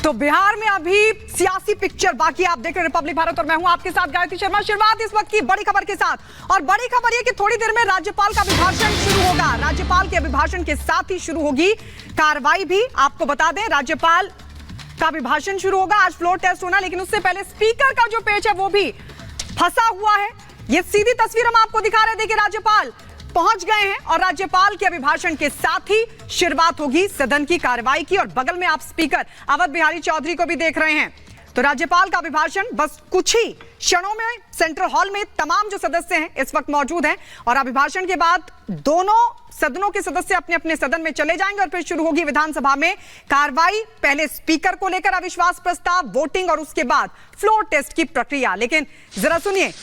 तो बिहार में अभी सियासी पिक्चर बाकी। आप देख रहे हैं रिपब्लिक भारत और मैं हूं आपके साथ गायत्री शर्मा। शुरुआत इस वक्त की बड़ी खबर के साथ, और बड़ी खबर यह कि थोड़ी देर में राज्यपाल का अभिभाषण शुरू होगा। राज्यपाल के अभिभाषण के साथ ही शुरू होगी कार्रवाई भी। आपको बता दें, राज्यपाल का अभिभाषण शुरू होगा। आज फ्लोर टेस्ट होना, लेकिन उससे पहले स्पीकर का जो पेच है वो भी फंसा हुआ है। ये सीधी तस्वीर हम आपको दिखा रहे थे कि राज्यपाल पहुंच गए हैं और राज्यपाल के अभिभाषण के साथ ही शुरुआत होगी सदन की कार्रवाई की। और बगल में आप स्पीकर अवध बिहारी चौधरी को भी देख रहे हैं। तो राज्यपाल का अभिभाषण बस कुछ ही क्षणों में सेंट्रल हॉल में तमाम जो सदस्य हैं इस वक्त मौजूद हैं, और अभिभाषण के बाद दोनों सदनों के सदस्य अपने अपने सदन में चले जाएंगे और फिर शुरू होगी विधानसभा में कार्रवाई। पहले स्पीकर को लेकर अविश्वास प्रस्ताव, वोटिंग और उसके बाद फ्लोर टेस्ट की प्रक्रिया। लेकिन जरा सुनिए।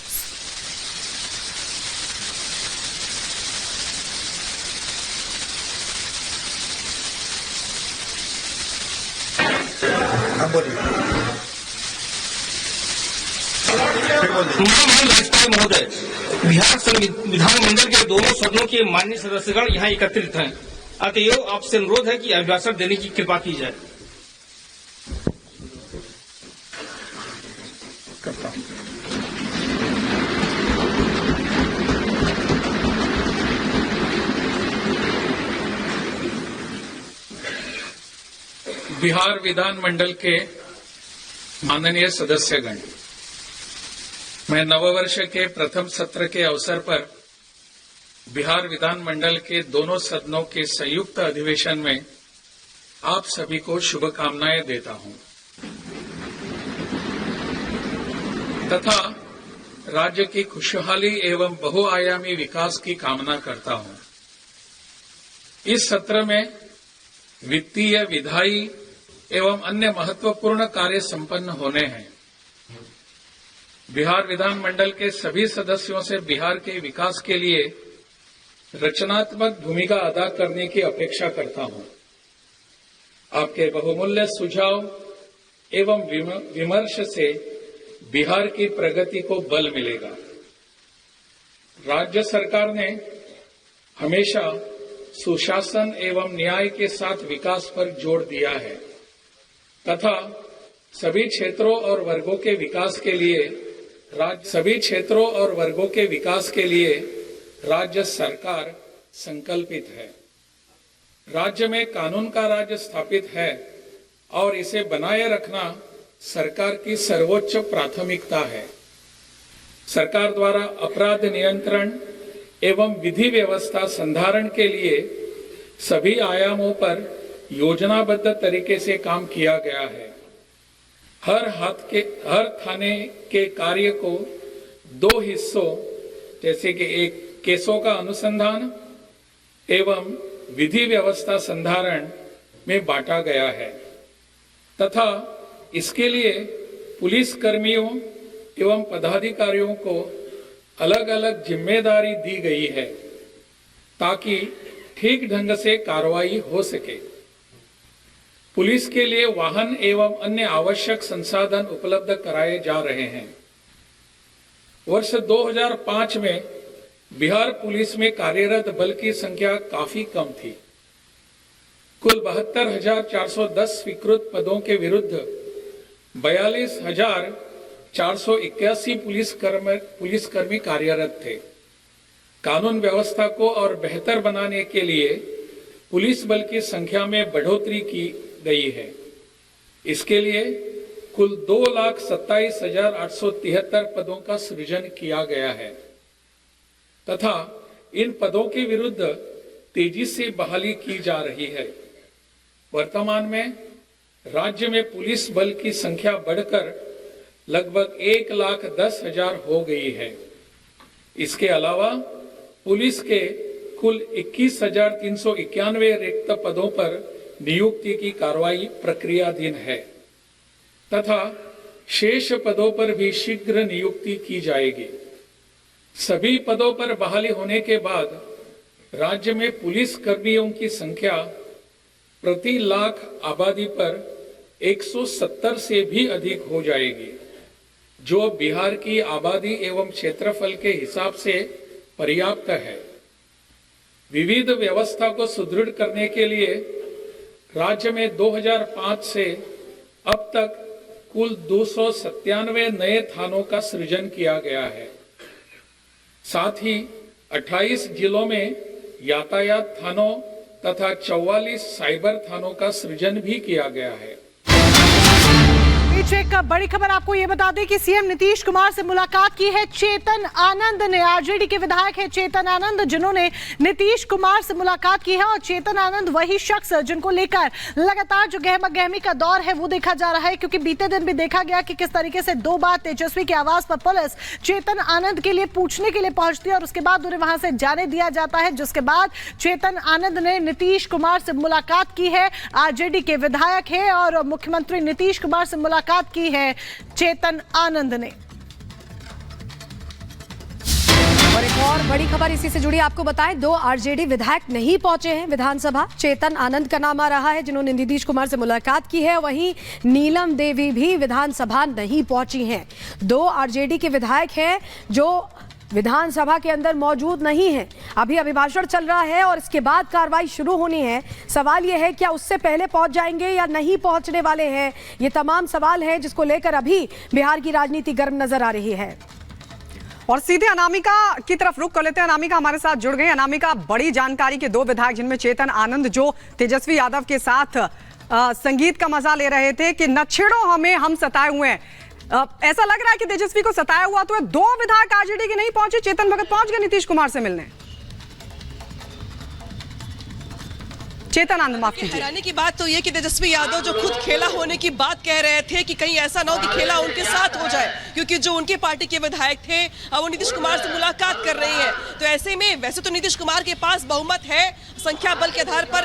राज्यपाल महोदय, बिहार विधानमंडल के दोनों सदनों के माननीय सदस्यगण यहाँ एकत्रित हैं। अतएव आपसे अनुरोध है कि अभिभाषण देने की कृपा की जाए। बिहार विधानमंडल के माननीय सदस्यगण, मैं नववर्ष के प्रथम सत्र के अवसर पर बिहार विधानमंडल के दोनों सदनों के संयुक्त अधिवेशन में आप सभी को शुभकामनाएं देता हूं तथा राज्य की खुशहाली एवं बहुआयामी विकास की कामना करता हूं। इस सत्र में वित्तीय, विधायी एवं अन्य महत्वपूर्ण कार्य संपन्न होने हैं। बिहार विधानमंडल के सभी सदस्यों से बिहार के विकास के लिए रचनात्मक भूमिका अदा करने की अपेक्षा करता हूं। आपके बहुमूल्य सुझाव एवं विमर्श से बिहार की प्रगति को बल मिलेगा। राज्य सरकार ने हमेशा सुशासन एवं न्याय के साथ विकास पर जोर दिया है तथा सभी क्षेत्रों और वर्गों के विकास के लिए राज्य सरकार संकल्पित है। राज्य में कानून का राज्य स्थापित है और इसे बनाए रखना सरकार की सर्वोच्च प्राथमिकता है। सरकार द्वारा अपराध नियंत्रण एवं विधि व्यवस्था संधारण के लिए सभी आयामों पर योजनाबद्ध तरीके से काम किया गया है। हर थाने के कार्य को दो हिस्सों जैसे कि एक केसों का अनुसंधान एवं विधि व्यवस्था संधारण में बांटा गया है तथा इसके लिए पुलिस कर्मियों एवं पदाधिकारियों को अलग अलग जिम्मेदारी दी गई है ताकि ठीक ढंग से कार्रवाई हो सके। पुलिस के लिए वाहन एवं अन्य आवश्यक संसाधन उपलब्ध कराए जा रहे हैं। वर्ष 2005 में बिहार पुलिस में कार्यरत बल की संख्या काफी कम थी। कुल 72,410 स्वीकृत पदों के विरुद्ध 42,481 पुलिसकर्मी कार्यरत थे। कानून व्यवस्था को और बेहतर बनाने के लिए पुलिस बल की संख्या में बढ़ोतरी की गई है। इसके लिए कुल 2,27,873 पदों का सृजन किया गया है तथा इन पदों के विरुद्ध तेजी से बहाली की जा रही है। वर्तमान में राज्य में पुलिस बल की संख्या बढ़कर लगभग 1,10,000 हो गई है। इसके अलावा पुलिस के कुल 21,391 रिक्त पदों पर नियुक्ति की कार्रवाई प्रक्रियाधीन है तथा शेष पदों पर भी शीघ्र नियुक्ति की जाएगी। सभी पदों पर बहाली होने के बाद राज्य में पुलिस कर्मियों की संख्या प्रति लाख आबादी पर 170 से भी अधिक हो जाएगी, जो बिहार की आबादी एवं क्षेत्रफल के हिसाब से पर्याप्त है। विविध व्यवस्था को सुदृढ़ करने के लिए राज्य में 2005 से अब अब तक कुल 297 नए थानों का सृजन किया गया है। साथ ही 28 जिलों में यातायात थानों तथा 44 साइबर थानों का सृजन भी किया गया है। एक बड़ी खबर आपको ये बता दें कि सीएम नीतीश कुमार से मुलाकात की है चेतन आनंद ने। आरजेडी के विधायक है चेतन आनंद, जिन्होंने नीतीश कुमार से मुलाकात की है। और चेतन आनंद वही शख्स जिनको लेकर लगातार जो गहमा-गहमी का दौर है वो देखा जा रहा है, क्योंकि बीते दिन भी देखा गया कि किस तरीके से 2 बार तेजस्वी के आवास पर पुलिस चेतन आनंद के लिए पूछने के लिए पहुंचती है और उसके बाद उन्हें वहां से जाने दिया जाता है, जिसके बाद चेतन आनंद ने नीतीश कुमार से मुलाकात की है। आरजेडी के विधायक है और मुख्यमंत्री नीतीश कुमार से मुलाकात की है चेतन आनंद ने। और एक और बड़ी खबर इसी से जुड़ी आपको बताएं, 2 आरजेडी विधायक नहीं पहुंचे हैं विधानसभा। चेतन आनंद का नाम आ रहा है जिन्होंने नीतीश कुमार से मुलाकात की है, वहीं नीलम देवी भी विधानसभा नहीं पहुंची हैं। 2 आरजेडी के विधायक हैं जो विधानसभा के अंदर मौजूद नहीं है। अभी अभिभाषण चल रहा है और इसके बाद कार्रवाई शुरू होनी है। सवाल यह है क्या उससे पहले पहुंच जाएंगे या नहीं पहुंचने वाले हैं, ये तमाम सवाल हैं जिसको लेकर अभी बिहार की राजनीति गर्म नजर आ रही है। और सीधे अनामिका की तरफ रुख कर लेते हैं। अनामिका हमारे साथ जुड़ गई। अनामिका, बड़ी जानकारी के 2 विधायक जिनमें चेतन आनंद जो तेजस्वी यादव के साथ संगीत का मजा ले रहे थे कि न छेड़ो हमें, हम सताए हुए हैं। ऐसा लग रहा है कि तेजस्वी को सताया हुआ तो 2 विधायक आरजेडी के नहीं पहुंचे। चेतन भगत पहुंच गए नीतीश कुमार से मिलने। चेतन आनंद, माफ कीजिए। हैरानी की बात तो ये कि तेजस्वी यादव जो खुद खेला होने की बात कह रहे थे कि कहीं ऐसा ना हो कि खेला उनके साथ हो जाए, क्योंकि जो उनके पार्टी के विधायक थे वो नीतीश कुमार से मुलाकात कर रहे हैं। तो ऐसे में वैसे तो नीतीश कुमार के पास बहुमत है, संख्या बल के आधार पर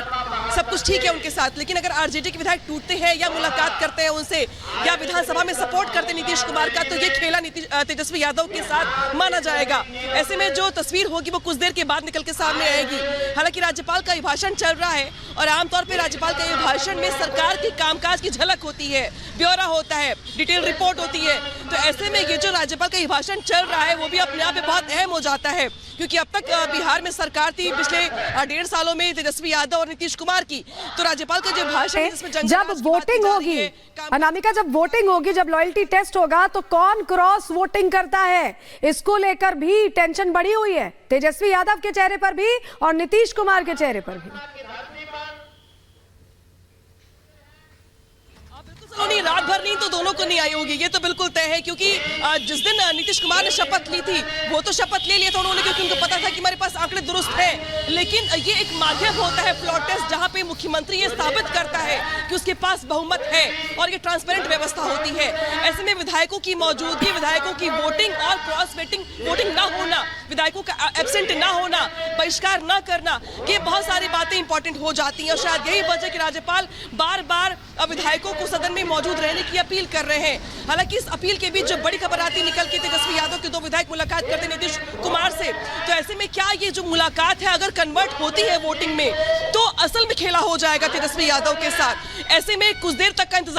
सब कुछ ठीक है उनके साथ, लेकिन अगर आरजेडी के विधायक टूटते हैं या मुलाकात करते हैं उनसे या विधानसभा में सपोर्ट करते नीतीश कुमार का, तो ये खेला तेजस्वी यादव के साथ माना जाएगा। ऐसे में जो तस्वीर होगी वो कुछ देर के बाद निकल के सामने आएगी। हालांकि राज्यपाल का अभिभाषण चल रहा है और आमतौर पर राज्यपाल के भाषण में सरकार के कामकाज की झलक होती है, ब्यौरा होता है, डिटेल रिपोर्ट होती है। तो ऐसे में ये जो राज्यपाल का भाषण चल रहा है वो भी अपने आप में बहुत अहम हो जाता है, क्योंकि अब तक बिहार में सरकार थी पिछले 1.5 सालों में तेजस्वी यादव और नीतीश कुमार की। तो राज्यपाल का जो भाषण जब वोटिंग होगी अनामिका, जब वोटिंग होगी, जब लॉयल्टी टेस्ट होगा तो कौन क्रॉस वोटिंग करता है, इसको लेकर भी टेंशन बढ़ी हुई है तेजस्वी यादव के चेहरे पर भी और नीतीश कुमार के चेहरे पर भी। रात भर नींद तो दोनों को नहीं आई होगी, ये तो बिल्कुल तय है, क्योंकि जिस दिन नीतीश कुमार ने शपथ ली थी वो तो शपथ ले लिया था उन्होंने, क्योंकि उनको पता था कि हमारे पास आंकड़े दुरुस्त हैं। लेकिन ये एक माध्यम होता है फ्लोर टेस्ट, जहां पे मुख्यमंत्री ये साबित करता है कि उसके पास बहुमत है और ये ट्रांसपेरेंट व्यवस्था होती है। ऐसे में विधायकों की मौजूदगी, विधायकों की वोटिंग और क्रॉस वोटिंग ना होना, विधायकों का एब्सेंट ना होना, बहिष्कार ना करना, ये बहुत सारी बातें इंपॉर्टेंट हो जाती हैं। और शायद यही वजह कि राज्यपाल बार बार विधायकों को सदन में मौजूद रहने की अपील कर रहे हैं। हालांकि इस अपील के बीच जो बड़ी खबर आती निकल के तेजस्वी यादव के 2 विधायक मुलाकात करते नीतीश कुमार से, तो ऐसे में क्या ये जो मुलाकात है अगर कन्वर्ट होती है वोटिंग में तो असल में खेला हो जाएगा तेजस्वी यादव के साथ। ऐसे में कुछ देर तक का इंतजार